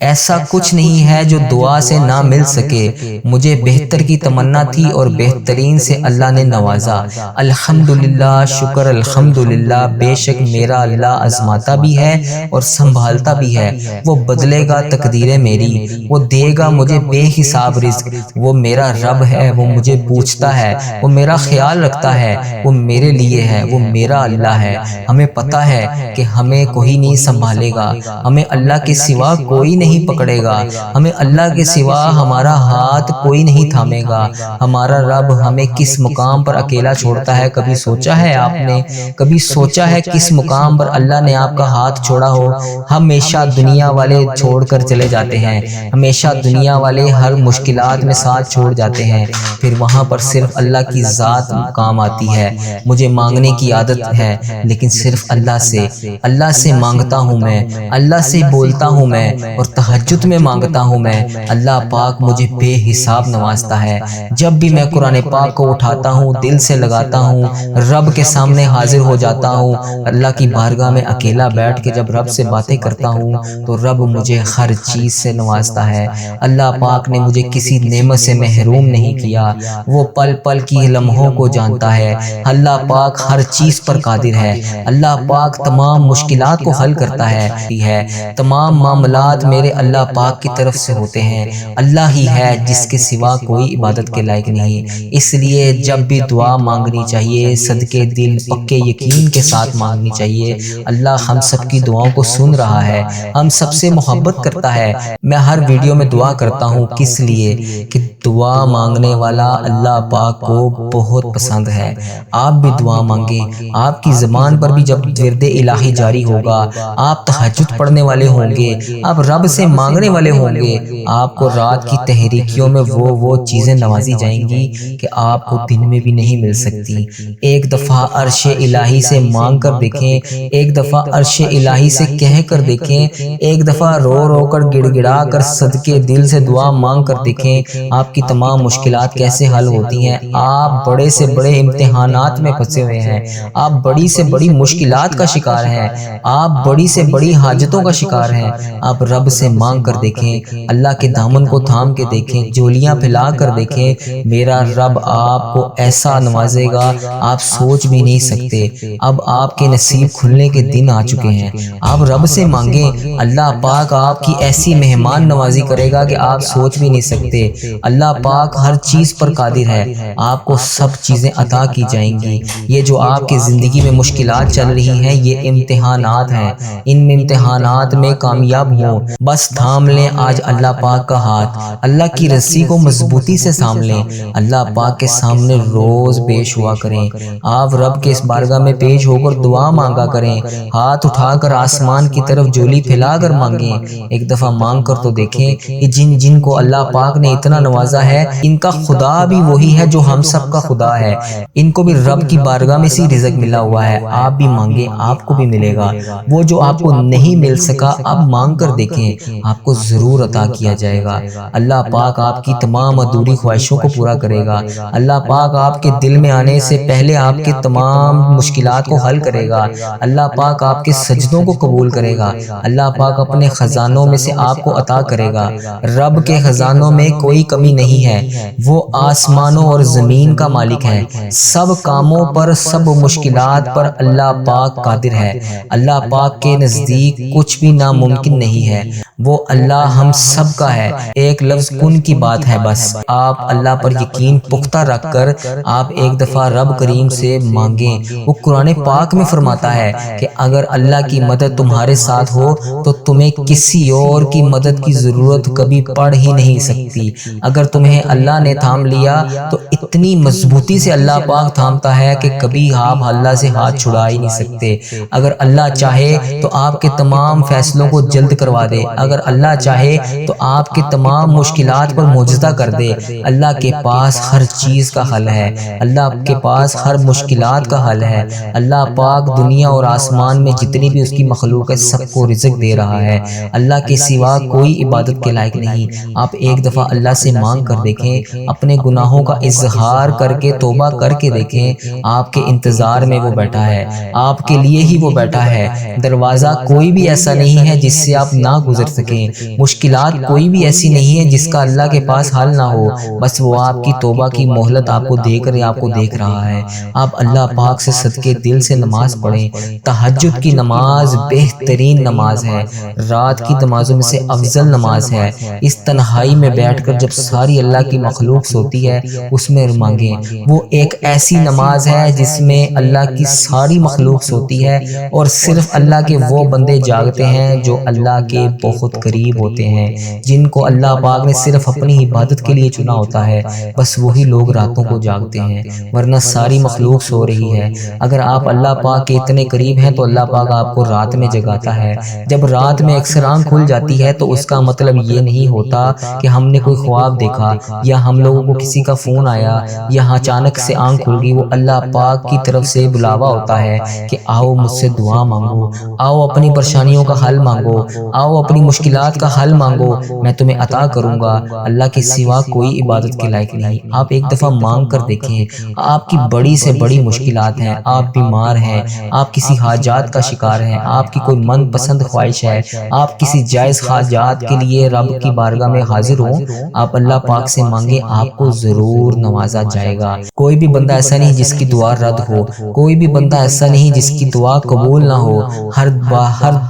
ایسا کچھ نہیں ہے جو دعا سے نہ مل سکے۔ مجھے بہتر کی تمنا تھی اور بہترین سے اللہ نے نوازا۔ الحمدللہ، شکر الحمدللہ، بے شک میرا اللہ آزماتا بھی ہے اور سنبھالتا بھی ہے۔ وہ بدلے گا تقدیریں میری، وہ دے گا مجھے بے حساب رزق۔ وہ میرا رب ہے، وہ مجھے پوچھتا ہے، وہ میرا خیال رکھتا ہے، وہ میرے لیے ہے، وہ میرا اللہ ہے۔ ہمیں پتہ ہے کہ ہمیں کوئی نہیں سنبھالے گا، ہمیں اللہ کے سوا کوئی نہیں پکڑے گا، ہمیں اللہ کے سوا ہمارا ہاتھ کوئی نہیں تھامے گا۔ ہمارا رب ہمیں کس مقام پر اکیلا چھوڑتا ہے، کبھی سوچا ہے آپ نے؟ کبھی سوچا ہے کس مقام پر اللہ نے آپ کا ہاتھ چھوڑا ہو؟ ہمیشہ دنیا والے چھوڑ کر چلے جاتے ہیں، ہمیشہ دنیا والے ہر مشکلات میں ساتھ چھوڑ جاتے ہیں، پھر وہاں پر صرف اللہ کی ذات کام آتی ہے۔ مجھے مانگنے کی عادت ہے، لیکن صرف اللہ سے مانگتا ہوں میں، اللہ سے بولتا ہوں میں، اور تہجد میں مانگتا ہوں میں۔ اللہ پاک مجھے بے حساب نوازتا ہے۔ جب بھی میں قرآن پاک کو اٹھاتا ہوں، دل سے لگاتا ہوں، رب کے سامنے حاضر ہو جاتا ہوں، اللہ کی بارگاہ میں اکیلا بیٹھ کے جب رب سے باتیں کرتا ہوں تو رب مجھے ہر چیز سے نوازتا ہے۔ اللہ پاک نے مجھے کسی نعمت سے محروم نہیں کیا، وہ پل پل کی لمحوں کو جانتا ہے۔ اللہ پاک ہر چیز پر قادر ہے۔ اللہ پاک تمام مشکلات کو حل کرتا ہے۔ تمام معاملات میرے اللہ پاک کی طرف سے ہوتے ہیں۔ اللہ ہی ہے جس کے سوا کوئی عبادت کے لائق نہیں۔ اس لیے جب بھی دعا مانگنی چاہیے، صدقے دل پکے یقین کے ساتھ مانگنی چاہیے۔ اللہ ہم سب کی دعاؤں کو سن رہا ہے، ہم سب سے محبت کرتا ہے۔ میں ہر ویڈیو میں دعا کرتا ہوں، کس لیے؟ کہ دعا مانگنے والا اللہ پاک کو بہت پسند ہے۔ آپ بھی دعا مانگیں، آپ کی زبان پر بھی جب ورد الہی جاری ہوگا، آپ تہجد پڑھنے والے ہوں گے، آپ رب سے مانگنے والے ہوں گے، آپ کو رات کی تحریکیوں میں وہ چیزیں نوازی جائیں گی کہ آپ کو دن میں بھی نہیں مل سکتی۔ ایک دفعہ عرش الہی سے مانگ کر دیکھیں، ایک دفعہ عرش الہی سے کہہ کر دیکھیں، ایک دفعہ رو رو کر گڑ گڑا کر صدقے دل سے دعا مانگ کر دیکھیں، آپ کی تمام مشکلات کیسے حل ہوتی ہیں۔ آپ بڑے سے بڑے امتحانات میں پھنسے ہوئے ہیں، آپ بڑی سے بڑی مشکلات کا شکار ہیں، آپ بڑی سے بڑی حاجتوں کا شکار ہیں۔ آپ رب سے مانگ کر دیکھیں، اللہ کے دامن کو تھام کے دیکھیں، جولیاں پھیلا کر دیکھیں، میرا رب آپ کو ایسا نوازے گا آپ سوچ بھی نہیں سکتے۔ اب آپ کے نصیب کھلنے کے دن آ چکے ہیں۔ آپ رب سے مانگیں، اللہ پاک آپ کی ایسی مہمان نوازی کرے گا کہ آپ سوچ بھی نہیں سکتے۔ اللہ پاک ہر چیز پر قادر ہے، آپ کو سب چیزیں عطا کی جائیں گی۔ یہ جو آپ کی زندگی میں مشکلات چل رہی ہیں، یہ امتحانات ہیں، ان امتحانات میں کامیاب ہوں، بس تھام لیں آج اللہ پاک کا ہاتھ، اللہ کی رسی کو مضبوطی سے تھام لیں، اللہ پاک کے سامنے روز پیش ہوا کریں۔ آپ رب کے اس بارگاہ میں پیش ہو کر دعا مانگا کریں، ہاتھ اٹھا کر آسمان کی طرف جولی پھیلا کر مانگیں۔ ایک دفعہ مانگ کر تو دیکھیں، یہ جن کو اللہ پاک نے اتنا نوازا ہے، ان کا خدا بھی وہی ہے جو ہم سب کا خدا ہے، ان کو بھی رب کی بارگاہ میں سی رزق ملا ہوا ہے۔ آپ بھی مانگیں، آپ کو بھی ملے گا۔ وہ جو آپ کو نہیں مل سکا، اب مانگ کر دیکھیں، آپ کو ضرور عطا کیا جائے گا۔ اللہ پاک آپ کی تمام ادھوری خواہشوں کو پورا کرے گا۔ اللہ پاک آپ کے دل میں آنے سے پہلے آپ کے تمام مشکلات کو حل کرے گا۔ اللہ پاک آپ کے سجدوں کو قبول کرے گا۔ اللہ پاک اپنے خزانوں میں سے آپ کو عطا کرے گا۔ رب کے خزانوں میں کوئی کمی نہیں ہے، وہ آسمانوں اور زمین کا مالک ہے، سب کاموں پر، سب مشکلات پر اللہ پاک قادر ہے۔ اللہ پاک کے نزدیک کچھ بھی ناممکن نہیں ہے، وہ اللہ ہم سب کا ہے۔ ایک لفظ کن کی بات ہے بس۔ آپ اللہ پر یقین پختہ رکھ کر آپ ایک دفعہ رب کریم سے مانگیں۔ وہ قرآن پاک میں فرماتا ہے کہ اگر اللہ کی مدد تمہارے ساتھ ہو تو تمہیں کسی اور کی مدد کی ضرورت کبھی پڑ ہی نہیں سکتی۔ اگر تمہیں اللہ نے تھام لیا تو اتنی مضبوطی سے اللہ پاک تھامتا ہے کہ کبھی آپ اللہ سے ہاتھ چھڑا ہی نہیں سکتے۔ اگر اللہ چاہے تو آپ کے تمام فیصلوں کو جلد کروا دے، اگر اللہ چاہے تو آپ کے تمام مشکلات پر معجزہ کر دے۔ اللہ کے پاس ہر چیز کا حل ہے، اللہ کے پاس ہر مشکلات کا حل ہے۔ اللہ پاک دنیا اور آسمان میں جتنی بھی اس کی مخلوق ہے سب کو رزق دے رہا ہے۔ اللہ کے سوا کوئی عبادت کے لائق نہیں۔ آپ ایک دفعہ اللہ سے مانگ کر دیکھیں، اپنے گناہوں کا اظہار اظہار کر کے توبہ کر کے دیکھیں، آپ کے انتظار میں وہ بیٹھا ہے، آپ کے لیے ہی وہ بیٹھا ہے۔ دروازہ کوئی بھی ایسا نہیں ہے جس سے آپ نہ گزر سکیں، مشکلات کوئی بھی ایسی نہیں ہے جس کا اللہ کے پاس حل نہ ہو، بس وہ آپ کی توبہ کی مہلت آپ کو دے کر آپ کو دیکھ رہا ہے۔ آپ اللہ پاک سے صدقے دل سے نماز پڑھیں۔ تہجد کی نماز بہترین نماز ہے، رات کی نمازوں میں سے افضل نماز ہے۔ اس تنہائی میں بیٹھ کر جب ساری اللہ کی مخلوق سوتی ہے اس میں مانگیں، وہ ایک ایسی نماز ہے جس میں اللہ کی ساری مخلوق سوتی ہے اور صرف اللہ کے وہ بندے جاگتے ہیں جو اللہ کے بہت قریب ہوتے ہیں، جن کو اللہ پاک نے صرف اپنی عبادت کے لیے چنا ہوتا ہے، بس وہی لوگ راتوں کو جاگتے ہیں، ورنہ ساری مخلوق سو رہی ہے۔ اگر آپ اللہ پاک کے اتنے قریب ہیں تو اللہ پاک آپ کو رات میں جگاتا ہے۔ جب رات میں اکثر آنکھ کھل جاتی ہے تو اس کا مطلب یہ نہیں ہوتا کہ ہم نے کوئی خواب دیکھا یا ہم لوگوں کو کسی کا فون آیا یا اچانک سے آنکھ کھل گئی، وہ اللہ پاک کی طرف سے بلاوا ہوتا ہے کہ آؤ مجھ سے دعا مانگو، آؤ اپنی پریشانیوں کا حل مانگو، آؤ اپنی مشکلات کا حل مانگو، میں تمہیں عطا کروں گا۔ اللہ کے سوا کوئی عبادت کے لائق نہیں۔ آپ ایک دفعہ مانگ کر دیکھیں، آپ کی بڑی سے بڑی مشکلات ہیں، آپ بیمار ہیں، آپ کسی حاجات کا شکار ہیں، آپ کی کوئی من پسند خواہش ہے، آپ کسی جائز حاجات کے لیے رب کی بارگاہ میں حاضر ہوں، آپ اللہ پاک سے مانگیں، آپ کو ضرور نوازا جائے گا۔ کوئی بھی بندہ ایسا نہیں جس کی دعا رد ہو، کوئی بھی بندہ ایسا نہیں جس کی دعا قبول نہ ہو، ہر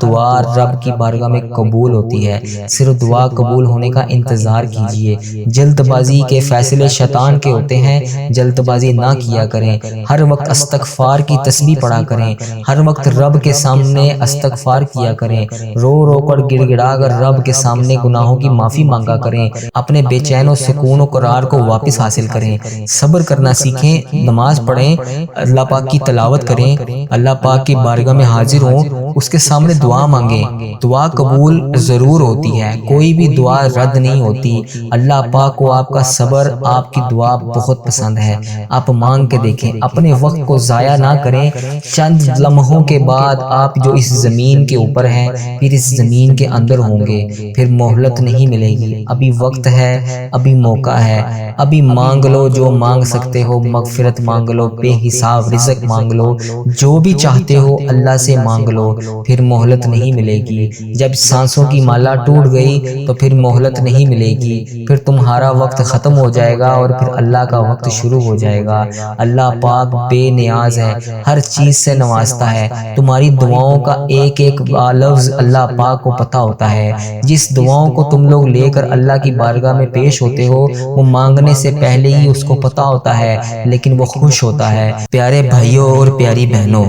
دعا رب کی بارگاہ میں قبول ہوتی ہے۔ صرف دعا قبول ہونے کا انتظار کیجئے۔ جلد بازی کے فیصلے شیطان کے ہوتے ہیں، جلد بازی نہ کیا کریں۔ ہر وقت استغفار کی تسبیح پڑھا کریں، ہر وقت رب کے سامنے استغفار کیا کریں، رو رو کر گڑ گڑا کر رب کے سامنے گناہوں کی معافی مانگا کریں، اپنے بے چین و سکون و قرار کو واپس حاصل کریں، صبر کرنا سیکھیں، نماز پڑھیں، اللہ پاک کی تلاوت کریں، اللہ پاک کی بارگاہ میں حاضر ہوں، اس کے سامنے دعا مانگیں۔ دعا قبول ضرور ہوتی ہے، کوئی بھی دعا رد نہیں ہوتی۔ اللہ پاک کو آپ کا صبر، آپ کی دعا بہت پسند ہے۔ آپ مانگ کے دیکھیں، اپنے وقت کو ضائع نہ کریں۔ چند لمحوں کے بعد آپ جو اس زمین کے اوپر ہیں پھر اس زمین کے اندر ہوں گے، پھر مہلت نہیں ملے گی۔ ابھی وقت ہے، ابھی موقع ہے، ابھی مانگ لو جو مانگ سکتے ہو، مغفرت مانگ لو، بے حساب رزق مانگ لو، جو بھی چاہتے ہو اللہ سے مانگ لو، پھر مہلت نہیں ملے گی۔ جب سانسوں کی مالا ٹوٹ گئی تو پھر مہلت نہیں ملے گی، پھر تمہارا وقت ختم ہو جائے گا اور پھر اللہ کا وقت شروع ہو جائے گا۔ اللہ پاک بے نیاز ہے، ہر چیز سے نوازتا ہے۔ تمہاری دعاؤں کا ایک ایک لفظ اللہ پاک کو پتہ ہوتا ہے۔ جس دعاؤں کو تم لوگ لے کر اللہ کی بارگاہ میں پیش ہوتے ہو، وہ مانگنے سے پہلے ہی اس کو پتہ ہوتا ہے، لیکن وہ خوش ہوتا ہے۔ پیارے بھائیوں اور پیاری بہنوں،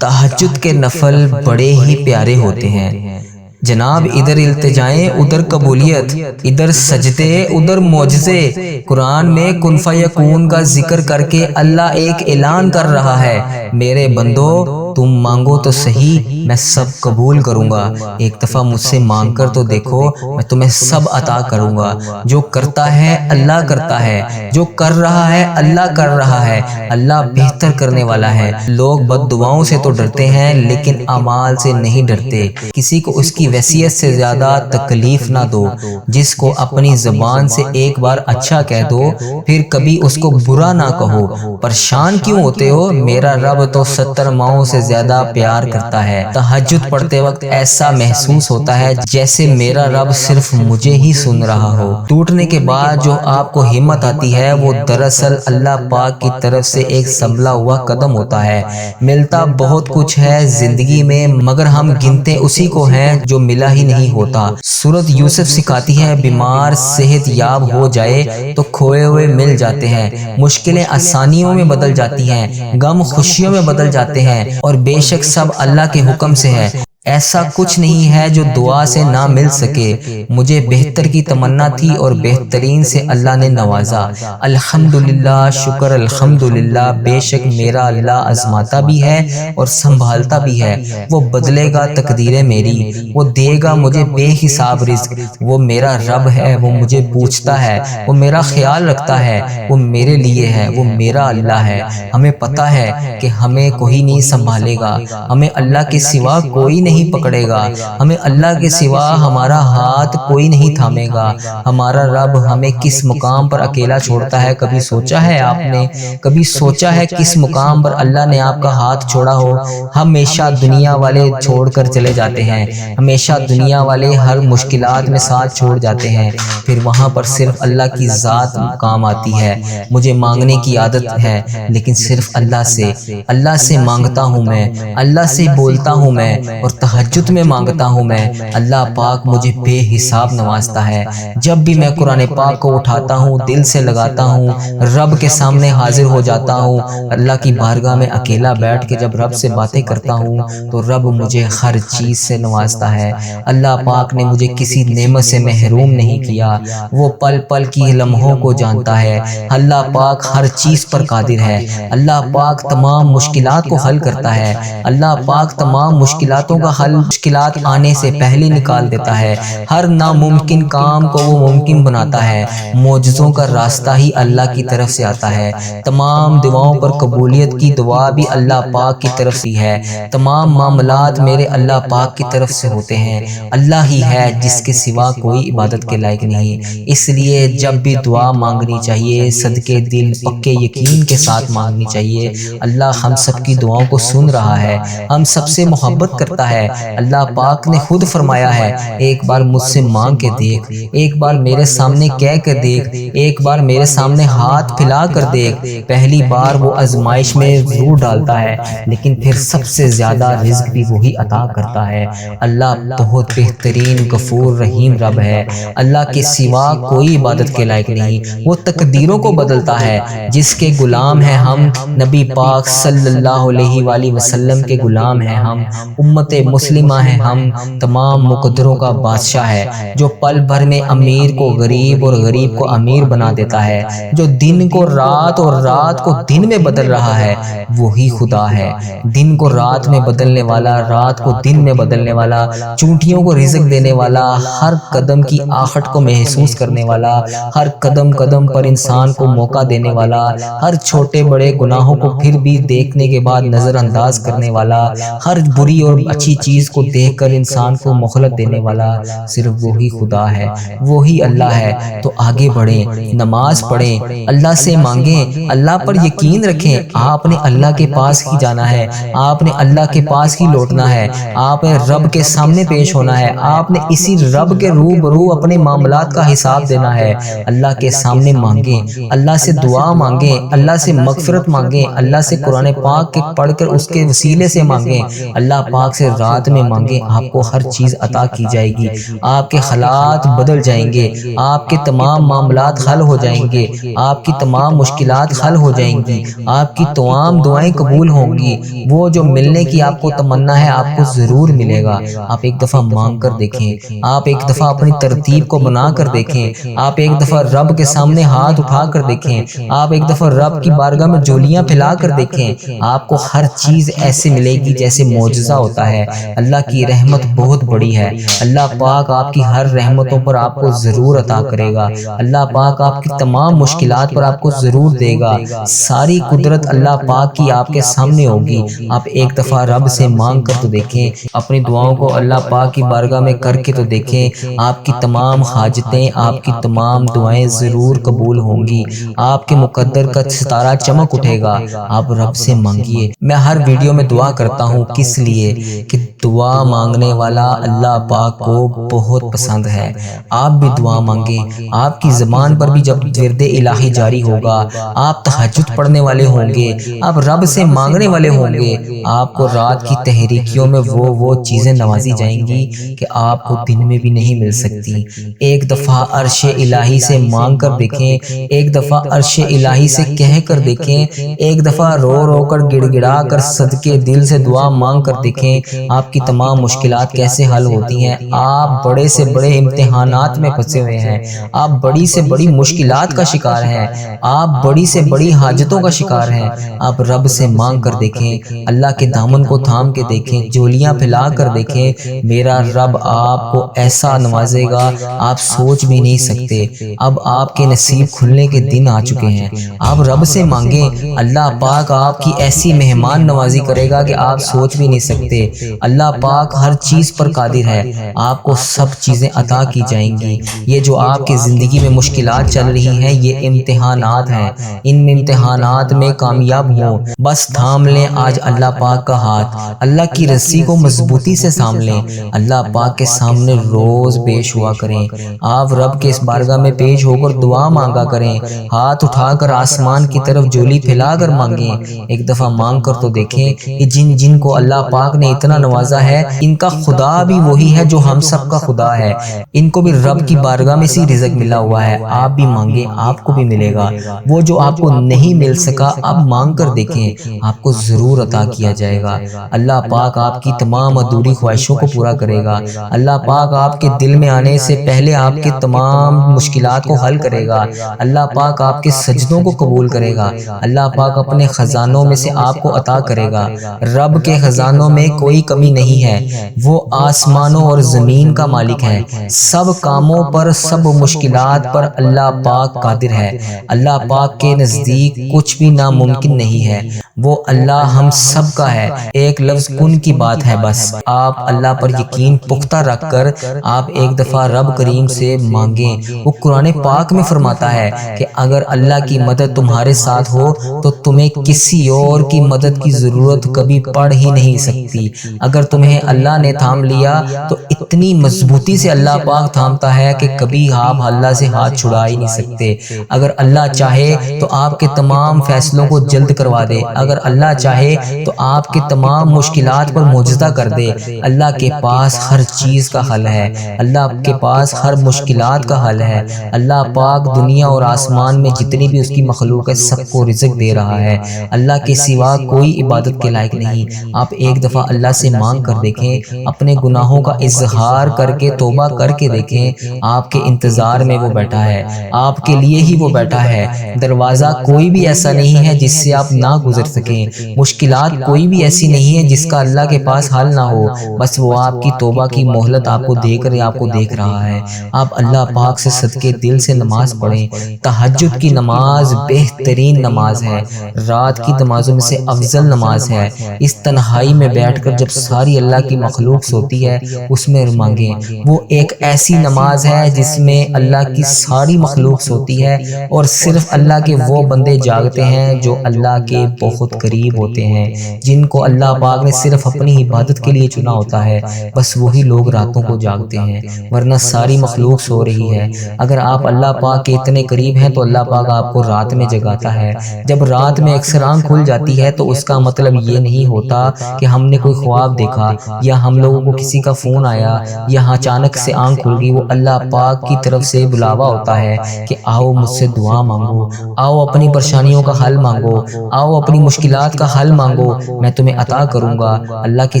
تہجد کے نفل بڑے ہی پیارے ہوتے ہیں جناب۔ ادھر التجائیں، ادھر قبولیت، ادھر سجدے، ادھر معجزے۔ قرآن میں کن فیکون کا ذکر کر کے اللہ ایک اعلان کر رہا ہے، میرے بندو تم مانگو تو صحیح، میں سب قبول کروں گا۔ ایک دفعہ مجھ سے مانگ کر تو دیکھو، میں تمہیں سب عطا کروں گا۔ جو کرتا ہے اللہ کرتا ہے، جو کر رہا ہے اللہ کر رہا ہے، اللہ بہتر کرنے والا ہے۔ لوگ بد دعاؤں سے تو ڈرتے ہیں لیکن اعمال سے نہیں ڈرتے۔ کسی کو اس کی وصیت سے زیادہ تکلیف نہ دو، جس کو اپنی زبان سے ایک بار اچھا کہہ دو پھر کبھی اس کو برا نہ کہو۔ پریشان کیوں ہوتے ہو؟ میرا رب تو 70 ماؤں سے زیادہ پیار کرتا ہے۔ تہجد پڑھتے وقت ایسا محسوس ہوتا ہے جیسے میرا رب صرف مجھے ہی سن رہا ہو۔ ٹوٹنے کے بعد جو آپ کو ہمت آتی ہے وہ دراصل اللہ پاک کی طرف سے ایک سنبھلا ہوا قدم ہوتا ہے۔ ملتا بہت کچھ ہے زندگی میں مگر ہم گنتے اسی کو ہیں جو ملا ہی نہیں ہوتا۔ سورۃ یوسف سکھاتی ہے بیمار صحت یاب ہو جائے تو کھوئے ہوئے مل جاتے ہیں، مشکلیں آسانیوں میں بدل جاتی ہیں، غم خوشیوں میں بدل جاتے ہیں، اور بے شک سب اللہ کے حکم سے ہے۔ ایسا کچھ نہیں ہے جو دعا سے نہ مل سکے۔ مجھے بہتر کی تمنا تھی اور بہترین سے اللہ نے نوازا۔ الحمدللہ، شکر الحمدللہ، بے شک میرا اللہ آزماتا بھی ہے اور سنبھالتا بھی ہے۔ وہ بدلے گا تقدیریں میری، وہ دے گا مجھے بے حساب رزق۔ وہ میرا رب ہے، وہ مجھے پوچھتا ہے، وہ میرا خیال رکھتا ہے، وہ میرے لیے ہے، وہ میرا اللہ ہے۔ ہمیں پتہ ہے کہ ہمیں کوئی نہیں سنبھالے گا، ہمیں اللہ کے سوا کوئی نہیں نہیں پکڑے گا، ہمیں اللہ کے سوا ہمارا ہاتھ کوئی نہیں تھامے گا۔ ہمارا رب ہمیں کس مقام پر اکیلا چھوڑتا ہے، کبھی سوچا ہے آپ نے؟ کبھی سوچا ہے کس مقام پر اللہ نے آپ کا ہاتھ چھوڑا ہو؟ ہمیشہ دنیا والے چھوڑ کر چلے جاتے ہیں، ہمیشہ دنیا والے ہر مشکلات میں ساتھ چھوڑ جاتے ہیں، پھر وہاں پر صرف اللہ کی ذات کام آتی ہے۔ مجھے مانگنے کی عادت ہے لیکن صرف اللہ سے مانگتا ہوں میں، اللہ سے بولتا ہوں میں، اور تہجد میں مانگتا ہوں میں۔ اللہ پاک مجھے بے حساب نوازتا ہے۔ جب بھی میں قرآن پاک کو اٹھاتا ہوں، دل سے لگاتا ہوں، رب کے سامنے حاضر ہو جاتا ہوں، اللہ کی بارگاہ میں اکیلا بیٹھ کے جب رب سے باتیں کرتا ہوں تو رب مجھے ہر چیز سے نوازتا ہے۔ اللہ پاک نے مجھے کسی نعمت سے محروم نہیں کیا، وہ پل پل کی لمحوں کو جانتا ہے۔ اللہ پاک ہر چیز پر قادر ہے، اللہ پاک تمام مشکلات کو حل کرتا ہے، اللہ پاک تمام مشکلاتوں کا حل مشکلات آنے سے پہلے نکال دیتا ہے، ہر ناممکن کام کو وہ ممکن بناتا ہے۔ معجزوں کا راستہ ہی اللہ کی طرف سے آتا ہے، تمام دعاؤں پر قبولیت کی دعا بھی اللہ پاک کی طرف سے ہے، تمام معاملات میرے اللہ پاک کی طرف سے ہوتے ہیں۔ اللہ ہی ہے جس کے سوا کوئی عبادت کے لائق نہیں، اس لیے جب بھی دعا مانگنی چاہیے صدقے دل پکے یقین کے ساتھ مانگنی چاہیے۔ اللہ ہم سب کی دعاؤں کو سن رہا ہے، ہم سب سے محبت کرتا ہے۔ اللہ پاک نے خود فرمایا ہے، ایک بار مجھ سے مانگ کے دیکھ، ایک بار میرے سامنے کہہ کر دیکھ، ایک بار میرے سامنے ہاتھ پھیلا کر دیکھ۔ پہلی بار وہ آزمائش میں ضرور ڈالتا ہے لیکن پھر سب سے زیادہ رزق بھی وہی عطا کرتا ہے۔ اللہ بہت بہترین غفور رحیم رب ہے، اللہ کے سوا کوئی عبادت کے لائق نہیں۔ وہ تقدیروں کو بدلتا ہے، جس کے غلام ہیں ہم، نبی پاک صلی اللہ علیہ وآلہ وسلم کے غلام ہیں ہم، امت مسلمہ ہیں ہم، تمام مقدروں کا بادشاہ ہے، جو پل بھر میں امیر کو غریب اور غریب کو امیر بنا دیتا ہے، جو دن کو رات اور رات کو دن میں بدل رہا ہے، وہی خدا ہے۔ دن کو رات میں بدلنے والا، رات کو دن میں بدلنے والا، چونٹیوں کو رزق دینے والا، ہر قدم کی آہٹ کو محسوس کرنے والا، ہر قدم قدم پر انسان کو موقع دینے والا، ہر چھوٹے بڑے گناہوں کو پھر بھی دیکھنے کے بعد نظر انداز کرنے والا، ہر بری اور اچھی چیز کو دیکھ کر انسان کو مہلت دینے والا، صرف وہی خدا ہے، وہی اللہ ہے۔ تو آگے بڑھیں، نماز پڑھیں، اللہ سے مانگیں، اللہ پر یقین رکھیں۔ آپ نے اللہ کے پاس ہی جانا ہے، آپ نے اللہ کے پاس ہی لوٹنا ہے، آپ نے رب کے سامنے پیش ہونا ہے، آپ نے اسی رب کے روبرو اپنے معاملات کا حساب دینا ہے۔ اللہ کے سامنے مانگیں، اللہ سے دعا مانگیں، اللہ سے مغفرت مانگیں، اللہ سے قرآن پاک کے پڑھ کر اس کے وسیلے سے مانگیں، اللہ پاک سے رات میں مانگیں، آپ کو ہر چیز عطا کی جائے گی، آپ کے حالات بدل جائیں گے، آپ کے تمام معاملات حل ہو جائیں گے، آپ کی تمام مشکلات حل ہو جائیں گی، آپ کی تمام دعائیں قبول ہوں گی۔ وہ جو ملنے کی آپ کو تمنا ہے آپ کو ضرور ملے گا۔ آپ ایک دفعہ مانگ کر دیکھیں، آپ ایک دفعہ اپنی ترتیب کو بنا کر دیکھیں، آپ ایک دفعہ رب کے سامنے ہاتھ اٹھا کر دیکھیں، آپ ایک دفعہ رب کی بارگاہ میں جولیاں پھیلا کر دیکھیں، آپ کو ہر چیز ایسے ملے گی جیسے معجزہ ہوتا ہے۔ اللہ کی رحمت بہت بڑی ہے، اللہ پاک آپ کی ہر رحمتوں پر آپ کو ضرور عطا کرے گا، اللہ پاک آپ کی تمام مشکلات پر آپ کو ضرور دے گا۔ ساری قدرت اللہ پاک کی آپ کے سامنے ہوگی۔ آپ ایک دفعہ رب سے مانگ کر تو دیکھیں، اپنی دعاؤں کو اللہ پاک کی بارگاہ میں کر کے تو دیکھیں، آپ کی تمام حاجتیں، آپ کی تمام دعائیں ضرور قبول ہوں گی، آپ کے مقدر کا ستارہ چمک اٹھے گا۔ آپ رب سے مانگیے۔ میں ہر ویڈیو میں دعا کرتا ہوں، کس لیے؟ کہ دعا مانگنے والا اللہ پاک کو بہت پسند ہے۔ آپ بھی دعا مانگیں، آپ کی زبان پر بھی جب ورد الہی جاری ہوگا، آپ تہجد پڑھنے والے ہوں گے، آپ رب سے مانگنے والے ہوں گے، آپ کو رات کی تحریکیوں میں وہ چیزیں نوازی جائیں گی کہ آپ کو دن میں بھی نہیں مل سکتی۔ ایک دفعہ عرش الہی سے مانگ کر دیکھیں، ایک دفعہ عرش الہی سے کہہ کر دیکھیں، ایک دفعہ رو رو کر گڑ گڑا کر صدقے دل سے دعا مانگ کر دیکھیں، آپ کی تمام مشکلات کیسے حل ہوتی ہیں۔ آپ بڑے سے بڑے امتحانات میں پھنسے ہوئے ہیں، آپ بڑی سے بڑی مشکلات کا شکار ہیں، آپ بڑی سے بڑی حاجتوں کا شکار ہیں، آپ رب سے مانگ کر دیکھیں، اللہ کے دامن کو تھام کے دیکھیں، جولیاں پھیلا کر دیکھیں، میرا رب آپ کو ایسا نوازے گا آپ سوچ بھی نہیں سکتے۔ اب آپ کے نصیب کھلنے کے دن آ چکے ہیں، آپ رب سے مانگیں، اللہ پاک آپ کی ایسی مہمان نوازی کرے گا کہ آپ سوچ بھی نہیں سکتے۔ اللہ پاک ہر چیز پر قادر ہے، آپ کو سب چیزیں عطا کی جائیں گی۔ یہ جو آپ کی زندگی میں مشکلات چل رہی ہیں یہ امتحانات ہیں، ان امتحانات میں کامیاب ہوں، بس تھام لیں آج اللہ پاک کا ہاتھ، اللہ کی رسی کو مضبوطی سے تھام لیں، اللہ پاک کے سامنے روز پیش ہوا کریں، آپ رب کے اس بارگاہ میں پیش ہو کر دعا مانگا کریں، ہاتھ اٹھا کر آسمان کی طرف جولی پھیلا کر مانگیں، ایک دفعہ مانگ کر تو دیکھیں کہ جن کو اللہ پاک نے اتنا نوازا ہے ان کا خدا بھی وہی ہے جو ہم سب کا خدا ہے، ان کو بھی رب کی بارگاہ میں سی رزق ملا ہوا ہے، آپ بھی مانگیں آپ کو بھی ملے گا، وہ جو آپ کو نہیں مل سکا اب مانگ کر دیکھیں آپ کو ضرور عطا کیا جائے گا، اللہ پاک آپ کی تمام ادھوری خواہشوں کو پورا کرے گا، اللہ پاک آپ کے دل میں آنے سے پہلے آپ کے تمام مشکلات کو حل کرے گا، اللہ پاک آپ کے سجدوں کو قبول کرے گا، اللہ پاک اپنے خزانوں میں سے آپ کو عطا کرے گا، رب کے خزانوں میں کوئی کمی نہیں ہے، وہ آسمانوں اور زمین کا مالک ہے، سب کاموں پر سب مشکلات پر اللہ پاک قادر ہے، اللہ پاک کے نزدیک کچھ بھی ناممکن نہیں ہے، وہ اللہ ہم سب کا ہے، ایک لفظ کن کی بات ہے بس، آپ اللہ پر یقین پختہ رکھ کر آپ ایک دفعہ رب کریم سے مانگیں، وہ قرآن پاک میں فرماتا ہے کہ اگر اللہ کی مدد تمہارے ساتھ ہو تو تمہیں کسی اور کی مدد کی ضرورت کبھی پڑ ہی نہیں سکتی، اگر تمہیں اللہ نے تھام لیا تو اتنی مضبوطی سے اللہ پاک تھامتا ہے کہ کبھی آپ اللہ سے ہاتھ چھڑا ہی نہیں سکتے، اگر اللہ چاہے تو آپ کے تمام فیصلوں کو جلد کروا دے، اگر اللہ چاہے تو آپ کے تمام مشکلات پر معجزہ کر دے، اللہ کے پاس ہر چیز کا حل ہے، اللہ کے پاس ہر مشکلات کا حل ہے، اللہ پاک دنیا اور آسمان میں جتنی بھی اس کی مخلوق ہے سب کو رزق دے رہا ہے، اللہ کے سوا کوئی عبادت کے لائق نہیں، آپ ایک دفعہ اللہ سے مانگ کر دیکھیں، اپنے گناہوں کا اظہار کر کے توبہ کر کے دیکھیں، آپ کے انتظار میں وہ بیٹھا ہے، آپ کے لیے ہی وہ بیٹھا ہے، دروازہ کوئی بھی ایسا نہیں ہے جس سے آپ نہ گزر سکیں، مشکلات کوئی بھی ایسی نہیں ہے جس کا اللہ کے پاس حل نہ ہو، بس وہ آپ کی توبہ کی مہلت آپ کو دے کر آپ کو دیکھ رہا ہے، آپ اللہ پاک سے صدقے دل سے نماز پڑھیں، تہجد کی نماز بہترین نماز ہے، رات کی نمازوں میں سے افضل نماز ہے، اس تنہائی میں بیٹھ کر جب ساری اللہ کی مخلوق سوتی ہے اس میں مانگیں، وہ ایک ایسی نماز ہے جس میں اللہ کی ساری مخلوق سوتی ہے اور صرف اللہ کے وہ بندے جاگتے ہیں جو اللہ کے بہت قریب ہوتے ہیں، جن کو اللہ پاک نے صرف اپنی عبادت کے لیے چنا ہوتا ہے، بس وہی لوگ راتوں کو جاگتے ہیں، ورنہ ساری مخلوق سو رہی ہے، اگر آپ اللہ پاک کے اتنے قریب ہیں تو اللہ پاک آپ کو رات میں جگاتا ہے، جب رات میں اکثر آنکھ کھل جاتی ہے تو اس کا مطلب یہ نہیں ہوتا کہ ہم نے کوئی خواب دیکھا یا ہم لوگوں کو کسی کا فون آیا یا اچانک سے آنکھ کھل گئی، وہ اللہ پاک کی طرف سے بلاوا ہوتا ہے کہ آؤ مجھ سے دعا مانگو، آؤ اپنی پریشانیوں کا حل مانگو، آؤ اپنی مشکلات کا حل مانگو، میں تمہیں عطا کروں گا، اللہ کے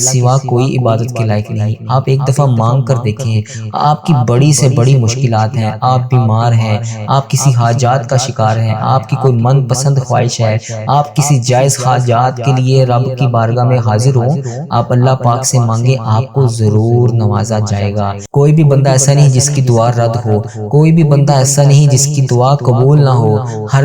سوا کوئی عبادت کے لائق نہیں، آپ ایک دفعہ مانگ کر دیکھیں، آپ کی بڑی سے بڑی مشکلات ہیں، آپ بیمار ہیں، آپ کسی حاجات کا شکار ہیں، آپ کی کوئی من پسند خواہش ہے، آپ کسی جائز حاجات کے لیے رب کی بارگاہ میں حاضر ہوں، آپ اللہ پاک سے مانگیں، آپ کو ضرور نوازا جائے گا، کوئی بھی بندہ ایسا نہیں جس کی دعا رد ہو، کوئی بھی بندہ ایسا نہیں جس کی دعا قبول نہ ہو، ہر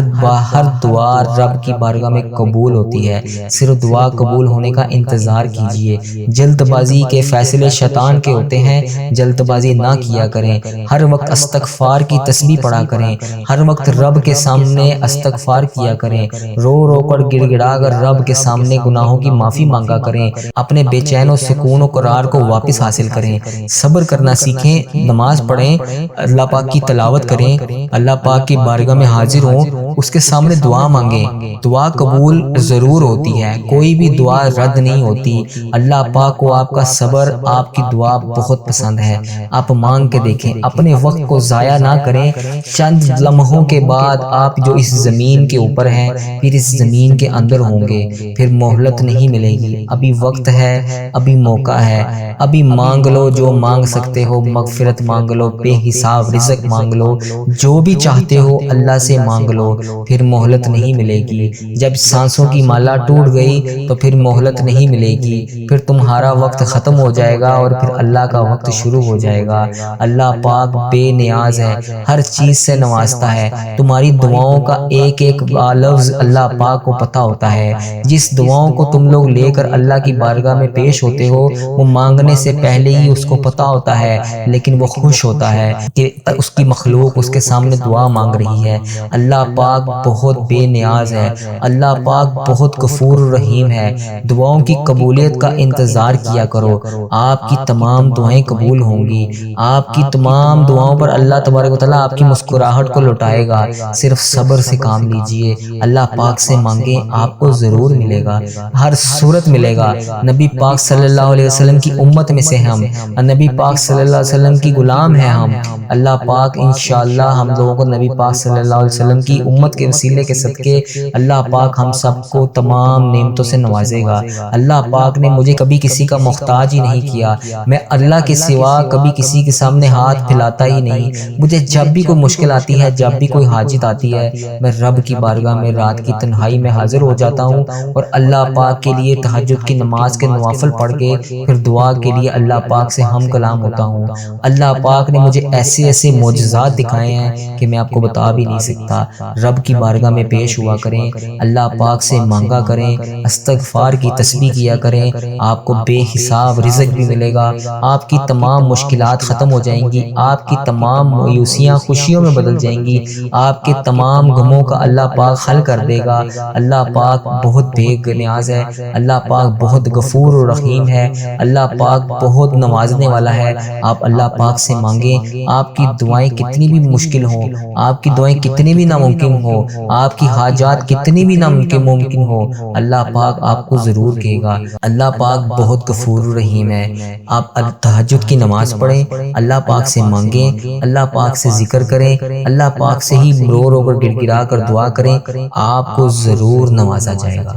دعا رب کی بارگاہ میں قبول ہوتی ہے، صرف دعا قبول ہونے کا انتظار کیجئے، جلد بازی کے فیصلے شیطان کے ہوتے ہیں، جلد بازی نہ کیا کریں، ہر وقت استغفار کی تسبیح پڑھا کریں، ہر وقت رب کے سامنے استغفار کیا کریں، رو رو کر گڑ گڑا کر رب کے سامنے گناہوں کی معافی مانگا کریں، اپنے بے چین و سکون و قرار کو واپس حاصل کریں، صبر کرنا سیکھیں، نماز پڑھیں، اللہ پاک کی تلاوت کریں، اللہ پاک کی بارگاہ میں حاضر ہوں، اس کے سامنے دعا مانگیں، دعا قبول ضرور ہوتی ہے، کوئی بھی دعا رد نہیں ہوتی، اللہ پاک کو آپ کا صبر، آپ کی دعا بہت پسند ہے، آپ مانگ کے دیکھیں، اپنے وقت کو ضائع نہ کریں، چند لمحوں کے بعد آپ جو اس زمین کے اوپر ہیں پھر اس زمین کے اندر ہوں گے، پھر مہلت نہیں ملے گی، ابھی وقت ہے، ابھی موقع ہے، ابھی مانگ لو جو مانگ سکتے ہو، مغفرت مانگ لو، بے حساب رزق مانگ لو، جو بھی چاہتے ہو اللہ سے مانگ لو، پھر مہلت نہیں ملے گی، جب سانسوں کی مالا ٹوٹ گئی تو پھر مہلت نہیں ملے گی، پھر تمہارا وقت ختم ہو جائے گا اور پھر اللہ کا وقت شروع ہو جائے گا۔ اللہ پاک بے نیاز ہے، ہر چیز سے نوازتا ہے، تمہاری دعاؤں کا ایک ایک لفظ اللہ پاک کو پتہ ہوتا ہے۔ جس دعاؤں کو تم لوگ لے کر اللہ کی بارگاہ میں پیش ہوتے ہو، وہ مانگنے سے پہلے ہی اس کو پتہ ہوتا ہے، لیکن وہ خوش ہوتا ہے کہ اس کی مخلوق اس کے سامنے دعا مانگ رہی ہے۔ اللہ پاک بہت بے نیاز ہے، اللہ پاک بہت غفور رحیم ہے۔ دعاؤں کی قبولیت کا انتظار کیا کرو، آپ کی تمام دعائیں قبول ہوں گی، آپ کی تمام دعاؤں پر اللہ تبارک و تعالیٰ آپ کی مسکراہٹ کو لوٹائے گا۔ صرف صبر سے کام لیجئے، اللہ پاک سے مانگیں، آپ کو ضرور ملے گا، ہر صورت ملے گا۔ نبی پاک صلی اللہ علیہ وسلم کی امت میں سے ہم، نبی پاک صلی اللہ علیہ وسلم کی غلام ہیں ہم، اللہ پاک انشاءاللہ ہم لوگوں کو نبی پاک صلی اللہ علیہ وسلم کی امت کے وسیلے کے صدقے اللہ پاک ہم سب کو تمام نعمتوں سے نوازے گا۔ اللہ پاک نے مجھے کبھی کسی کا محتاج ہی نہیں کیا، میں اللہ کے سوا کبھی کسی کے سامنے ہاتھ پھیلاتا ہی نہیں۔ مجھے جب بھی کوئی مشکل آتی ہے، جب بھی کوئی حاجت آتی ہے، میں رب کی بارگاہ میں رات کی تنہائی میں حاضر ہو جاتا ہوں اور اللہ پاک کے لیے تہجد کی نماز کے نوافل پڑھ کے پھر دعا کے لیے اللہ پاک سے ہم کلام ہوتا ہوں۔ اللہ پاک نے مجھے ایسے ایسے معجزات دکھائے ہیں کہ میں آپ کو بتا بھی نہیں سکتا۔ رب کی بارگاہ میں پیش ہوا کریں، اللہ پاک سے مانگا کریں، استغفار کی تسبیح کیا کریں، آپ کو بے حساب رزق بھی ملے گا، آپ کی تمام مشکلات ختم ہو جائیں گی، آپ کی تمام مایوسیاں خوشیوں میں بدل جائیں گی، آپ کے تمام غموں کا اللہ پاک حل کر دے گا۔ اللہ پاک بہت بے نیاز ہے، اللہ پاک بہت غفور و رحیم ہے، اللہ پاک بہت نوازنے والا ہے۔ آپ اللہ پاک سے مانگیں، آپ کی دعائیں کتنی بھی مشکل ہوں، آپ کی دعائیں کتنی بھی ناممکن ہو، آپ کی حاجات کتنی بھی ناممکن ہو، اللہ پاک آپ کو ضرور کہے گا۔ اللہ پاک بہت غفور و رحیم ہے۔ آپ تہجد کی نماز پڑھیں، اللہ پاک سے مانگیں، اللہ پاک سے ذکر کریں، اللہ پاک سے ہی رو رو کر گڑ گڑا کر دعا کریں، آپ کو ضرور نوازا جائے گا۔